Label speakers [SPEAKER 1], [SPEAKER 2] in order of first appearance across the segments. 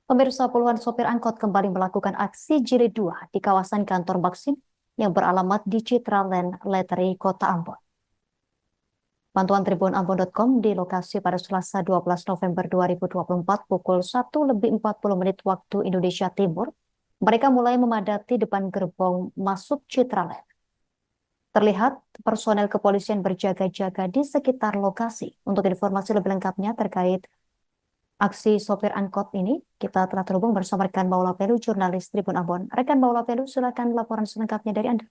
[SPEAKER 1] Pemirsa, puluhan sopir angkot kembali melakukan aksi jilid 2 di kawasan kantor Maxim yang beralamat di Citraland, Leteri, Kota Ambon. Pantauan tribunambon.com di lokasi pada Selasa 12 November 2024 pukul 1:40 waktu Indonesia Timur, mereka mulai memadati depan gerbong masuk Citraland. Terlihat personel kepolisian berjaga-jaga di sekitar lokasi. Untuk informasi lebih lengkapnya terkait aksi sopir angkot ini, kita telah terhubung bersama rekan Maula Pelu, jurnalis Tribun Ambon. Rekan Maula Pelu, silakan laporan selengkapnya dari Anda.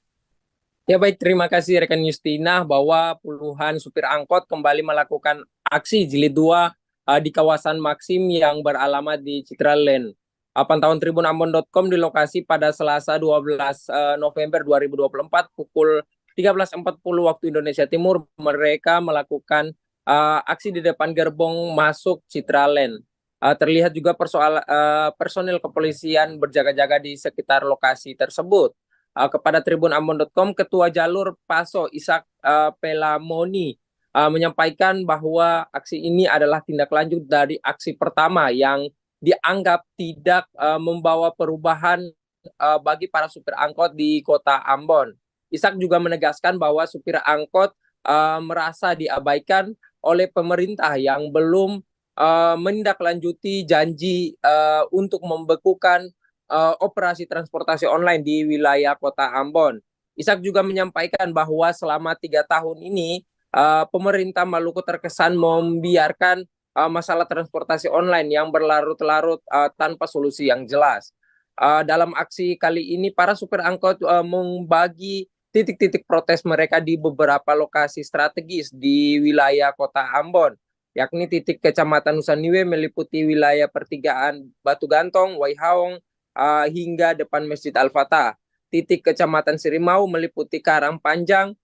[SPEAKER 2] Ya baik, terima kasih rekan Justina bahwa puluhan supir angkot kembali melakukan aksi jilid 2 di kawasan Maxim yang beralamat di Citraland. Pantauan tribunambon.com di lokasi pada Selasa 12 November 2024 pukul 13.40 waktu Indonesia Timur, mereka melakukan aksi di depan gerbong masuk Citraland. Terlihat juga personil kepolisian berjaga-jaga di sekitar lokasi tersebut. Kepada tribunambon.com, Ketua Jalur Paso Ishak Pelamoni menyampaikan bahwa aksi ini adalah tindak lanjut dari aksi pertama yang dianggap tidak membawa perubahan bagi para supir angkot di Kota Ambon. Ishak juga menegaskan bahwa supir angkot merasa diabaikan oleh pemerintah yang belum menindaklanjuti janji untuk membekukan operasi transportasi online di wilayah Kota Ambon. Ishak juga menyampaikan bahwa selama 3 tahun ini pemerintah Maluku terkesan membiarkan masalah transportasi online yang berlarut-larut tanpa solusi yang jelas. Dalam aksi kali ini, para supir angkot membagi titik-titik protes mereka di beberapa lokasi strategis di wilayah Kota Ambon, yakni titik Kecamatan Nusaniwe meliputi wilayah pertigaan Batu Gantong, Waihaong, hingga depan Masjid Al-Fatah. Titik Kecamatan Sirimau meliputi Karang Panjang,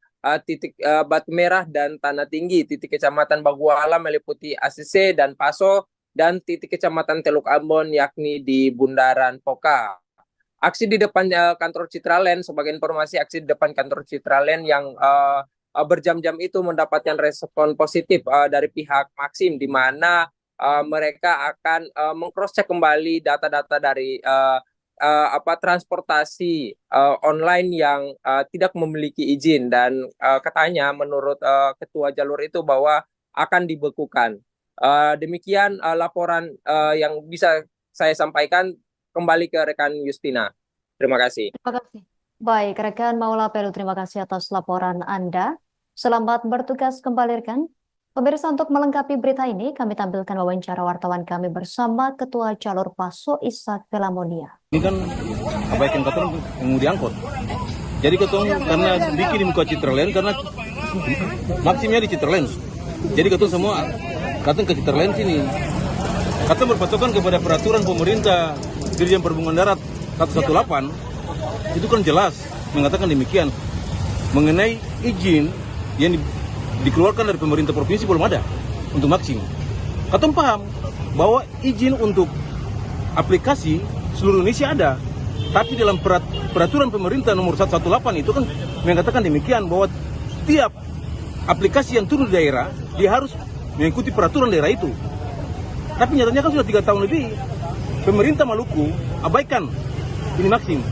[SPEAKER 2] titik Batu Merah dan Tanah Tinggi. Titik Kecamatan Baguala meliputi ACC dan Paso, dan titik Kecamatan Teluk Ambon yakni di Bundaran Poka. Aksi di depan kantor Citraland, sebagai informasi, aksi di depan kantor Citraland yang berjam-jam itu mendapatkan respon positif dari pihak Maxim, di mana mereka akan meng-cross-check kembali data-data dari transportasi online yang tidak memiliki izin, dan katanya menurut ketua jalur itu bahwa akan dibekukan. Demikian laporan yang bisa saya sampaikan. Kembali ke rekan Justina. Terima kasih.
[SPEAKER 1] Terima kasih. Baik, rekan Maula Pelu, terima kasih atas laporan Anda. Selamat bertugas kembali, rekan. Pemirsa, untuk melengkapi berita ini, kami tampilkan wawancara wartawan kami bersama Ketua Jalur Paso Ishak Pelamonia.
[SPEAKER 3] Ini kan abaikan katong pengemudi angkot. Jadi katong karena bikin di muka Citraland, karena maksimnya di Citraland. Jadi katong semua katong ke Citraland sini. Katong berpatokan kepada peraturan pemerintah Dirjen Perhubungan Darat 118, itu kan jelas mengatakan demikian. Mengenai izin yang dikeluarkan dari pemerintah provinsi belum ada untuk Maxim. Katong paham bahwa izin untuk aplikasi seluruh Indonesia ada, tapi dalam peraturan pemerintah nomor 118 itu kan mengatakan demikian, bahwa tiap aplikasi yang turun di daerah dia harus mengikuti peraturan daerah itu. Tapi nyatanya kan sudah 3 tahun lebih pemerintah Maluku abaikan ini Maxim.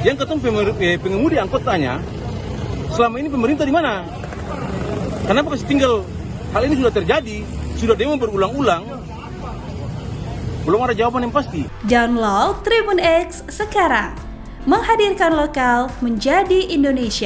[SPEAKER 3] Yang ketemu pengemudi angkot tanya, selama ini pemerintah di mana? Kenapa kasih tinggal? Hal ini sudah terjadi, sudah demo berulang-ulang, belum ada jawaban yang pasti.
[SPEAKER 4] Download Tribun X sekarang, menghadirkan lokal menjadi Indonesia.